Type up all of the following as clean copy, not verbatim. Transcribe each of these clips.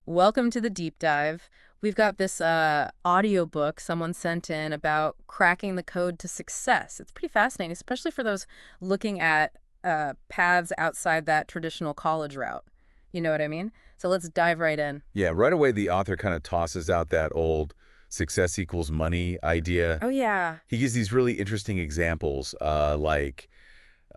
Welcome to the deep dive. We've got this audiobook someone sent in about cracking the code to success. It's pretty fascinating, especially for those looking at paths outside that traditional college route. You know what I mean? So let's dive right in. Yeah, right away the author kind of tosses out that old success equals money idea. Oh, yeah. He gives these really interesting examples, like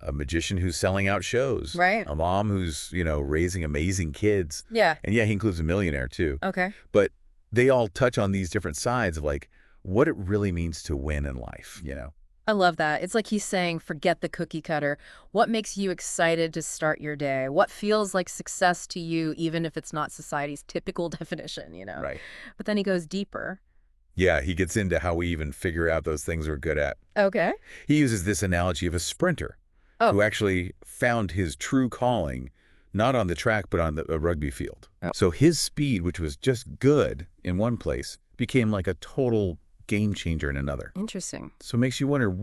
a magician who's selling out shows, Right? a mom who's, raising amazing kids. Yeah. And yeah, he includes a millionaire too. Okay. But they all touch on these different sides of like what it really means to win in life. I love that. It's like he's saying, forget the cookie cutter. What makes you excited to start your day? What feels like success to you, even if it's not society's typical definition? Right. But then he goes deeper. Yeah, he gets into how we even figure out those things we're good at. Okay. He uses this analogy of a sprinter Oh. who actually found his true calling not on the track but on a rugby field. Oh. So his speed, which was just good in one place, became like a total game changer in another. Interesting. So it makes you wonder,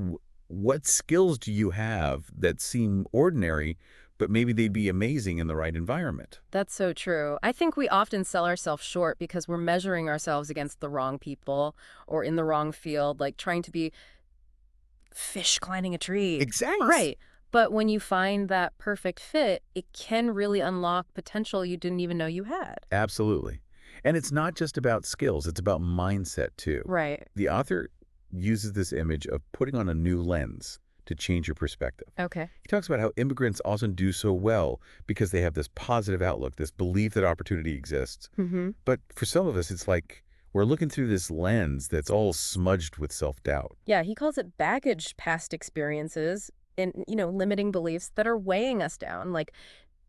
what skills do you have that seem ordinary, but maybe they'd be amazing in the right environment? That's so true. I think we often sell ourselves short because we're measuring ourselves against the wrong people or in the wrong field, like trying to be fish climbing a tree. Exactly. Right. But when you find that perfect fit, it can really unlock potential you didn't even know you had. Absolutely. And it's not just about skills, it's about mindset too. Right. The author uses this image of putting on a new lens to change your perspective. Okay. He talks about how immigrants often do so well because they have this positive outlook, this belief that opportunity exists. Mm-hmm. But for some of us, it's like we're looking through this lens that's all smudged with self-doubt. Yeah, he calls it baggage, past experiences, and, limiting beliefs that are weighing us down, like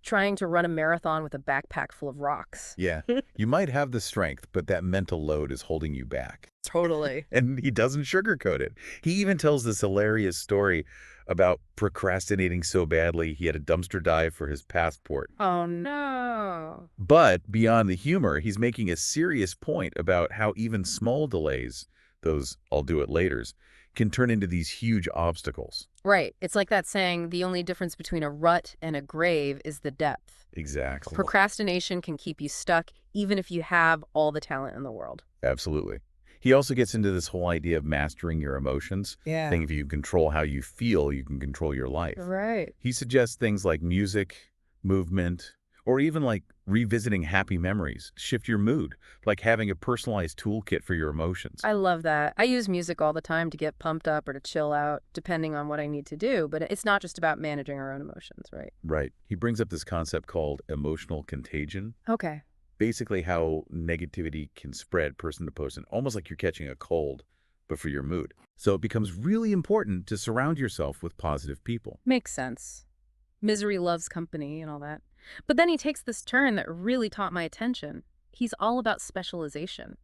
trying to run a marathon with a backpack full of rocks. Yeah, you might have the strength, but that mental load is holding you back. Totally. And he doesn't sugarcoat it. He even tells this hilarious story about procrastinating so badly he had a dumpster dive for his passport. Oh, no. But beyond the humor, he's making a serious point about how even small delays, those I'll do it laters, can turn into these huge obstacles. Right. It's like that saying, the only difference between a rut and a grave is the depth. Exactly. Procrastination can keep you stuck, even if you have all the talent in the world. Absolutely. He also gets into this whole idea of mastering your emotions. Yeah. Saying if you control how you feel, you can control your life. Right. He suggests things like music, movement, or even like revisiting happy memories. Shift your mood, like having a personalized toolkit for your emotions. I love that. I use music all the time to get pumped up or to chill out, depending on what I need to do. But it's not just about managing our own emotions, right? Right. He brings up this concept called emotional contagion. Okay. Basically how negativity can spread person to person, almost like you're catching a cold, but for your mood. So it becomes really important to surround yourself with positive people. Makes sense. Misery loves company and all that. But then he takes this turn that really caught my attention. He's all about specialization.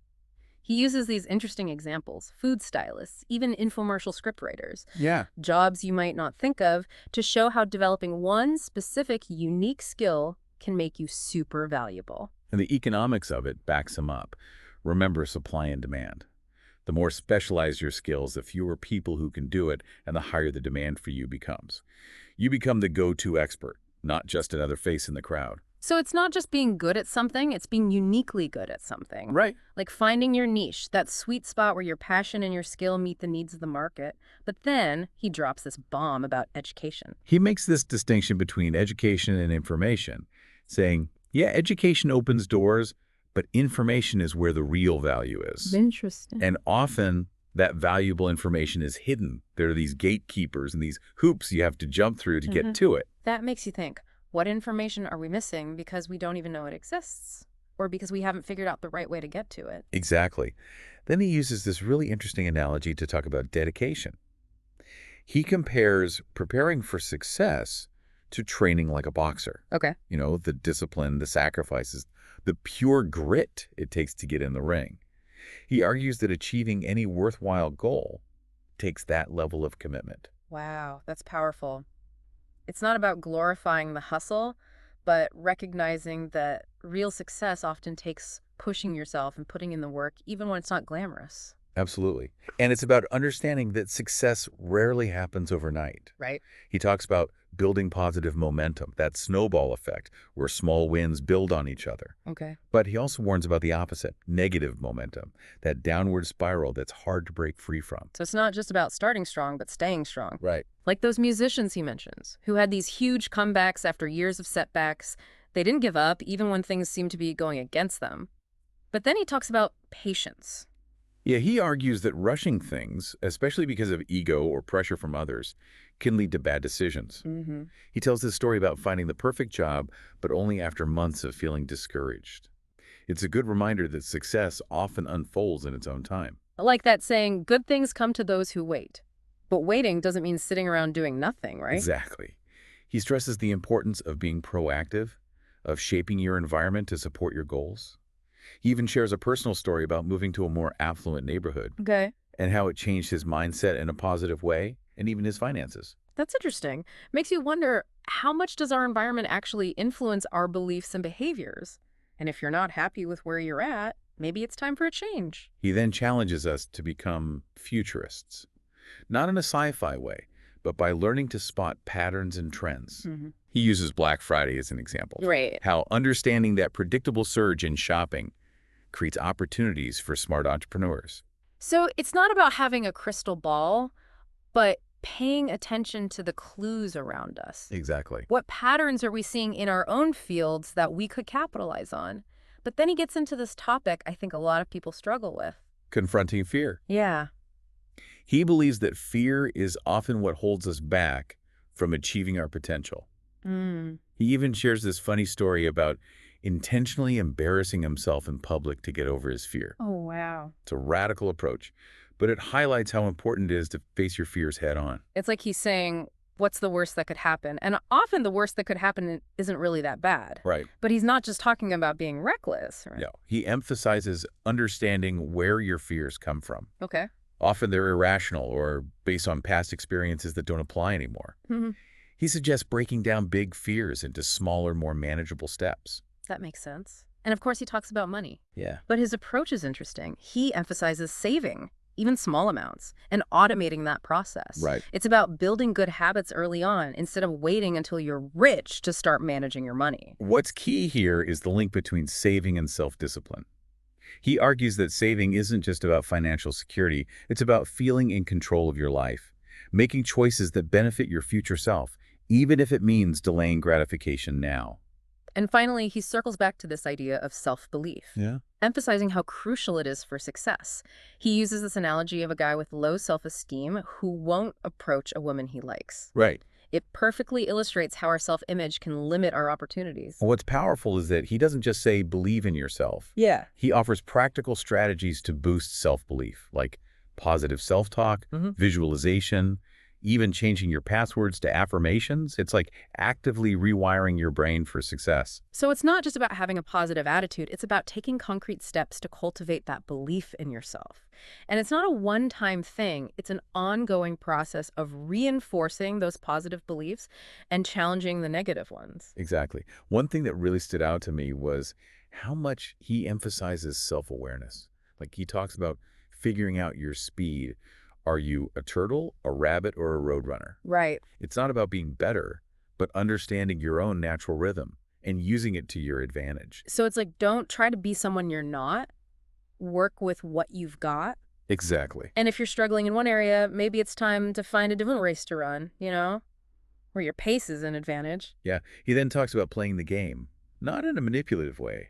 He uses these interesting examples, food stylists, even infomercial scriptwriters, Yeah. jobs you might not think of, to show how developing one specific, unique skill can make you super valuable. And the economics of it backs him up. Remember supply and demand. The more specialized your skills, the fewer people who can do it, and the higher the demand for you becomes. You become the go-to expert, not just another face in the crowd. So it's not just being good at something, it's being uniquely good at something. Right. Like finding your niche, that sweet spot where your passion and your skill meet the needs of the market. But then he drops this bomb about education. He makes this distinction between education and information, saying, yeah, education opens doors, but information is where the real value is. Interesting. And often that valuable information is hidden. There are these gatekeepers and these hoops you have to jump through to get to it. That makes you think, what information are we missing because we don't even know it exists? Or because we haven't figured out the right way to get to it? Exactly. Then he uses this really interesting analogy to talk about dedication. He compares preparing for success to training like a boxer. Okay. The discipline, the sacrifices, the pure grit it takes to get in the ring. He argues that achieving any worthwhile goal takes that level of commitment. Wow, that's powerful. It's not about glorifying the hustle, but recognizing that real success often takes pushing yourself and putting in the work, even when it's not glamorous. Absolutely. And it's about understanding that success rarely happens overnight. Right. He talks about building positive momentum, that snowball effect, where small wins build on each other. Okay. But he also warns about the opposite, negative momentum, that downward spiral that's hard to break free from. So it's not just about starting strong, but staying strong. Right. Like those musicians he mentions, who had these huge comebacks after years of setbacks. They didn't give up, even when things seemed to be going against them. But then he talks about patience. Yeah, he argues that rushing things, especially because of ego or pressure from others, can lead to bad decisions. Mm-hmm. He tells this story about finding the perfect job, but only after months of feeling discouraged. It's a good reminder that success often unfolds in its own time. I like that saying, good things come to those who wait. But waiting doesn't mean sitting around doing nothing, right? Exactly. He stresses the importance of being proactive, of shaping your environment to support your goals. He even shares a personal story about moving to a more affluent neighborhood Okay. and how it changed his mindset in a positive way and even his finances. That's interesting. Makes you wonder, how much does our environment actually influence our beliefs and behaviors? And if you're not happy with where you're at, maybe it's time for a change. He then challenges us to become futurists, not in a sci-fi way, but by learning to spot patterns and trends. Mm-hmm. He uses Black Friday as an example. Right. How understanding that predictable surge in shopping creates opportunities for smart entrepreneurs. So it's not about having a crystal ball, but paying attention to the clues around us. Exactly. What patterns are we seeing in our own fields that we could capitalize on? But then he gets into this topic I think a lot of people struggle with. Confronting fear. Yeah. He believes that fear is often what holds us back from achieving our potential. Mm. He even shares this funny story about intentionally embarrassing himself in public to get over his fear. Oh, wow. It's a radical approach, but it highlights how important it is to face your fears head on. It's like he's saying, what's the worst that could happen? And often the worst that could happen isn't really that bad. Right. But he's not just talking about being reckless, right? No, he emphasizes understanding where your fears come from. Okay. Often they're irrational or based on past experiences that don't apply anymore. Mm-hmm. He suggests breaking down big fears into smaller, more manageable steps. That makes sense. And of course, he talks about money. Yeah. But his approach is interesting. He emphasizes saving, even small amounts, and automating that process. Right. It's about building good habits early on instead of waiting until you're rich to start managing your money. What's key here is the link between saving and self-discipline. He argues that saving isn't just about financial security, it's about feeling in control of your life, making choices that benefit your future self, even if it means delaying gratification now. And finally, he circles back to this idea of self-belief, Yeah. emphasizing how crucial it is for success. He uses this analogy of a guy with low self-esteem who won't approach a woman he likes. Right. It perfectly illustrates how our self-image can limit our opportunities. What's powerful is that he doesn't just say believe in yourself. Yeah. He offers practical strategies to boost self-belief, like positive self-talk, visualization, even changing your passwords to affirmations. It's like actively rewiring your brain for success. So it's not just about having a positive attitude, it's about taking concrete steps to cultivate that belief in yourself. And it's not a one-time thing, it's an ongoing process of reinforcing those positive beliefs and challenging the negative ones. Exactly. One thing that really stood out to me was how much he emphasizes self-awareness. Like he talks about figuring out your speed. Are you a turtle, a rabbit, or a roadrunner? Right. It's not about being better, but understanding your own natural rhythm and using it to your advantage. So it's like, don't try to be someone you're not. Work with what you've got. Exactly. And if you're struggling in one area, maybe it's time to find a different race to run, where your pace is an advantage. Yeah. He then talks about playing the game, not in a manipulative way,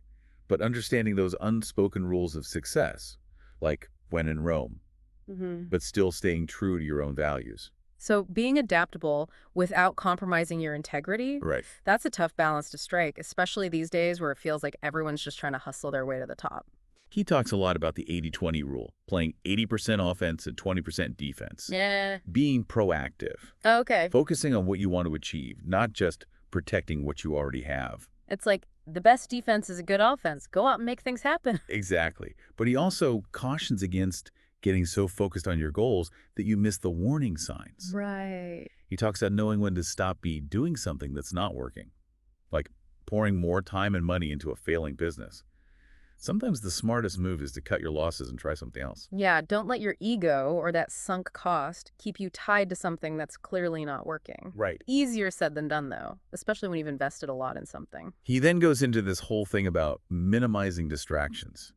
but understanding those unspoken rules of success, like when in Rome, but still staying true to your own values. So being adaptable without compromising your integrity, Right. that's a tough balance to strike, especially these days where it feels like everyone's just trying to hustle their way to the top. He talks a lot about the 80-20 rule, playing 80% offense and 20% defense. Yeah. Being proactive, Okay. focusing on what you want to achieve, not just protecting what you already have. It's like the best defense is a good offense. Go out and make things happen. Exactly. But he also cautions against getting so focused on your goals that you miss the warning signs. Right. He talks about knowing when to stop doing something that's not working, like pouring more time and money into a failing business. Sometimes the smartest move is to cut your losses and try something else. Yeah, don't let your ego or that sunk cost keep you tied to something that's clearly not working. Right. Easier said than done, though, especially when you've invested a lot in something. He then goes into this whole thing about minimizing distractions.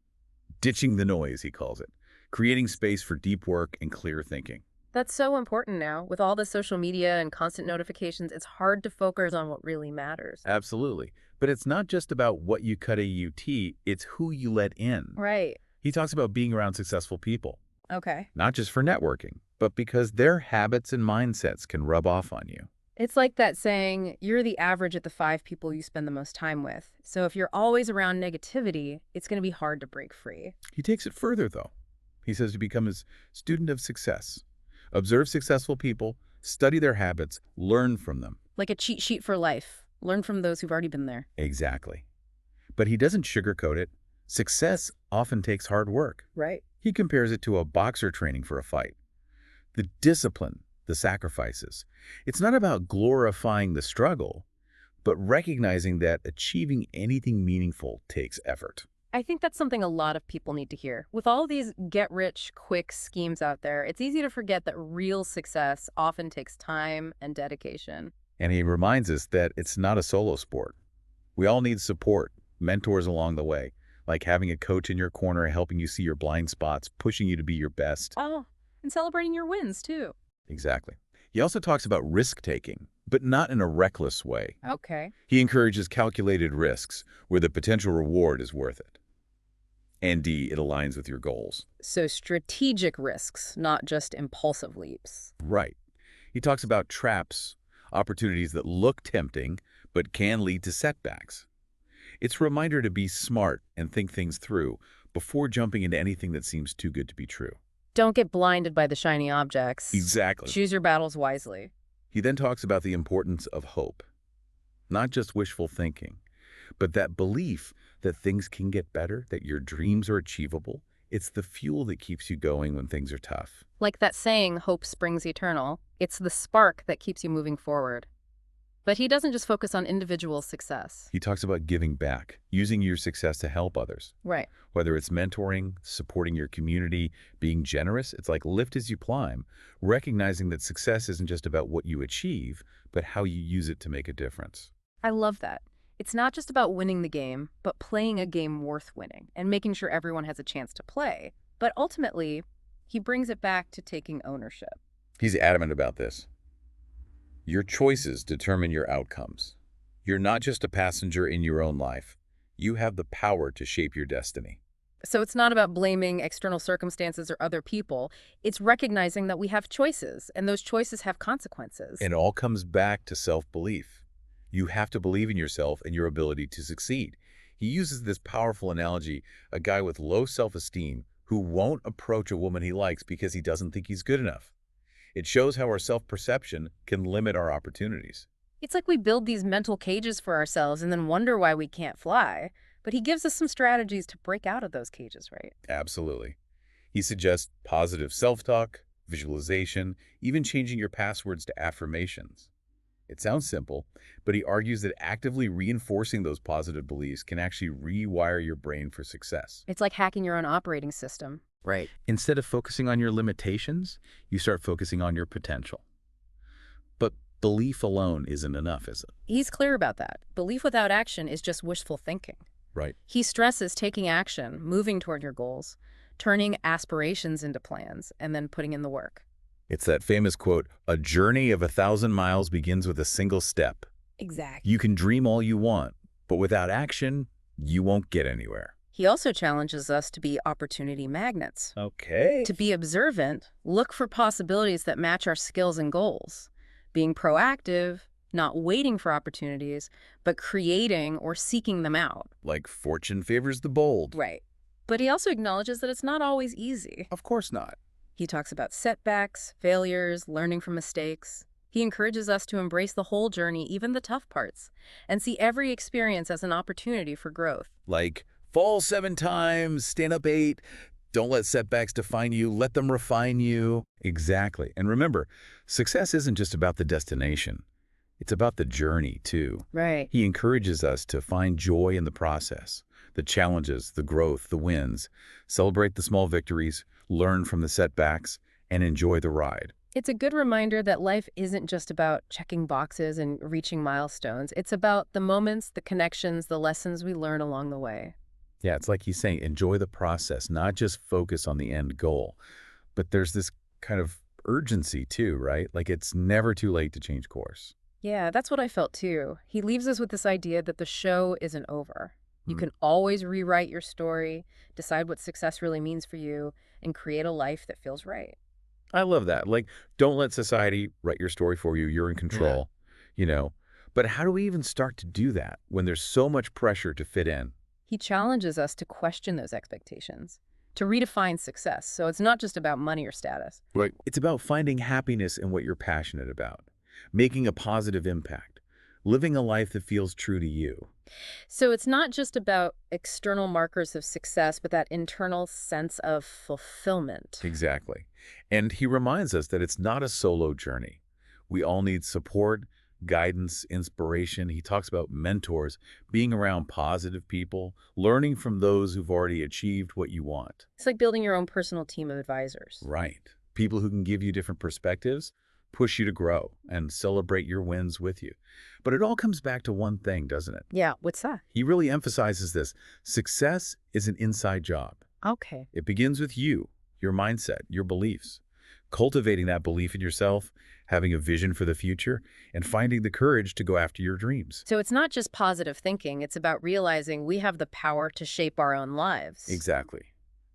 Ditching the noise, he calls it. Creating space for deep work and clear thinking. That's so important now. With all the social media and constant notifications, it's hard to focus on what really matters. Absolutely. But it's not just about what you cut AUT, it's who you let in. Right. He talks about being around successful people, Okay. not just for networking, but because their habits and mindsets can rub off on you. It's like that saying, you're the average at the 5 people you spend the most time with. So if you're always around negativity, it's going to be hard to break free. He takes it further, though. He says to become a student of success. Observe successful people, study their habits, learn from them. Like a cheat sheet for life. Learn from those who've already been there. Exactly. But he doesn't sugarcoat it. Success often takes hard work. Right. He compares it to a boxer training for a fight. The discipline, the sacrifices. It's not about glorifying the struggle, but recognizing that achieving anything meaningful takes effort. I think that's something a lot of people need to hear. With all these get-rich-quick schemes out there, it's easy to forget that real success often takes time and dedication. And he reminds us that it's not a solo sport. We all need support, mentors along the way, like having a coach in your corner helping you see your blind spots, pushing you to be your best. Oh, and celebrating your wins, too. Exactly. He also talks about risk-taking, but not in a reckless way. Okay. He encourages calculated risks where the potential reward is worth it. And D, it aligns with your goals. So strategic risks, not just impulsive leaps. Right. He talks about traps, opportunities that look tempting, but can lead to setbacks. It's a reminder to be smart and think things through before jumping into anything that seems too good to be true. Don't get blinded by the shiny objects. Exactly. Choose your battles wisely. He then talks about the importance of hope. Not just wishful thinking, but that belief that things can get better, that your dreams are achievable. It's the fuel that keeps you going when things are tough. Like that saying, hope springs eternal. It's the spark that keeps you moving forward. But he doesn't just focus on individual success. He talks about giving back, using your success to help others. Right. Whether it's mentoring, supporting your community, being generous, it's like lift as you climb, recognizing that success isn't just about what you achieve, but how you use it to make a difference. I love that. It's not just about winning the game, but playing a game worth winning and making sure everyone has a chance to play. But ultimately, he brings it back to taking ownership. He's adamant about this. Your choices determine your outcomes. You're not just a passenger in your own life. You have the power to shape your destiny. So it's not about blaming external circumstances or other people. It's recognizing that we have choices, and those choices have consequences. And it all comes back to self-belief. You have to believe in yourself and your ability to succeed. He uses this powerful analogy, a guy with low self-esteem who won't approach a woman he likes because he doesn't think he's good enough. It shows how our self-perception can limit our opportunities. It's like we build these mental cages for ourselves and then wonder why we can't fly. But he gives us some strategies to break out of those cages, right? Absolutely. He suggests positive self-talk, visualization, even changing your passwords to affirmations. It sounds simple, but he argues that actively reinforcing those positive beliefs can actually rewire your brain for success. It's like hacking your own operating system. Right. Instead of focusing on your limitations, you start focusing on your potential. But belief alone isn't enough, is it? He's clear about that. Belief without action is just wishful thinking. Right. He stresses taking action, moving toward your goals, turning aspirations into plans, and then putting in the work. It's that famous quote, "A journey of 1,000 miles begins with a single step." Exactly. You can dream all you want, but without action, you won't get anywhere. He also challenges us to be opportunity magnets. Okay. To be observant, look for possibilities that match our skills and goals. Being proactive, not waiting for opportunities, but creating or seeking them out. Like fortune favors the bold. Right. But he also acknowledges that it's not always easy. Of course not. He talks about setbacks, failures, learning from mistakes. He encourages us to embrace the whole journey, even the tough parts, and see every experience as an opportunity for growth. Like, fall 7 times, stand up 8. Don't let setbacks define you. Let them refine you. Exactly. And remember, success isn't just about the destination. It's about the journey, too. Right. He encourages us to find joy in the process, the challenges, the growth, the wins, celebrate the small victories, learn from the setbacks, and enjoy the ride. It's a good reminder that life isn't just about checking boxes and reaching milestones. It's about the moments, the connections, the lessons we learn along the way. Yeah, it's like he's saying, enjoy the process, not just focus on the end goal. But there's this kind of urgency too, right? Like it's never too late to change course. Yeah, that's what I felt too. He leaves us with this idea that the show isn't over. You Mm. can always rewrite your story, decide what success really means for you, and create a life that feels right. I love that. Like, don't let society write your story for you. You're in control, you know. But how do we even start to do that when there's so much pressure to fit in? He challenges us to question those expectations, to redefine success. So it's not just about money or status. Right. It's about finding happiness in what you're passionate about, making a positive impact, living a life that feels true to you. So it's not just about external markers of success, but that internal sense of fulfillment. Exactly. And he reminds us that it's not a solo journey. We all need support, guidance, inspiration. He talks about mentors, being around positive people, learning from those who've already achieved what you want. It's like building your own personal team of advisors. Right. People who can give you different perspectives, push you to grow, and celebrate your wins with you. But it all comes back to one thing, doesn't it? Yeah, what's that? He really emphasizes this. Success is an inside job. Okay. It begins with you, your mindset, your beliefs. Cultivating that belief in yourself, having a vision for the future, and finding the courage to go after your dreams. So it's not just positive thinking, it's about realizing we have the power to shape our own lives. Exactly.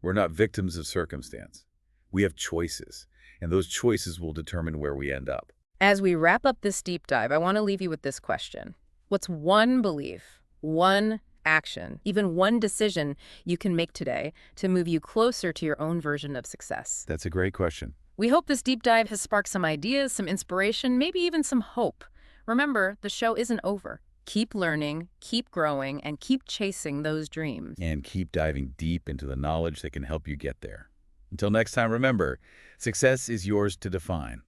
We're not victims of circumstance. We have choices, and those choices will determine where we end up. As we wrap up this deep dive, I want to leave you with this question. What's one belief, one action, even one decision you can make today to move you closer to your own version of success? That's a great question. We hope this deep dive has sparked some ideas, some inspiration, maybe even some hope. Remember, the show isn't over. Keep learning, keep growing, and keep chasing those dreams. And keep diving deep into the knowledge that can help you get there. Until next time, remember, success is yours to define.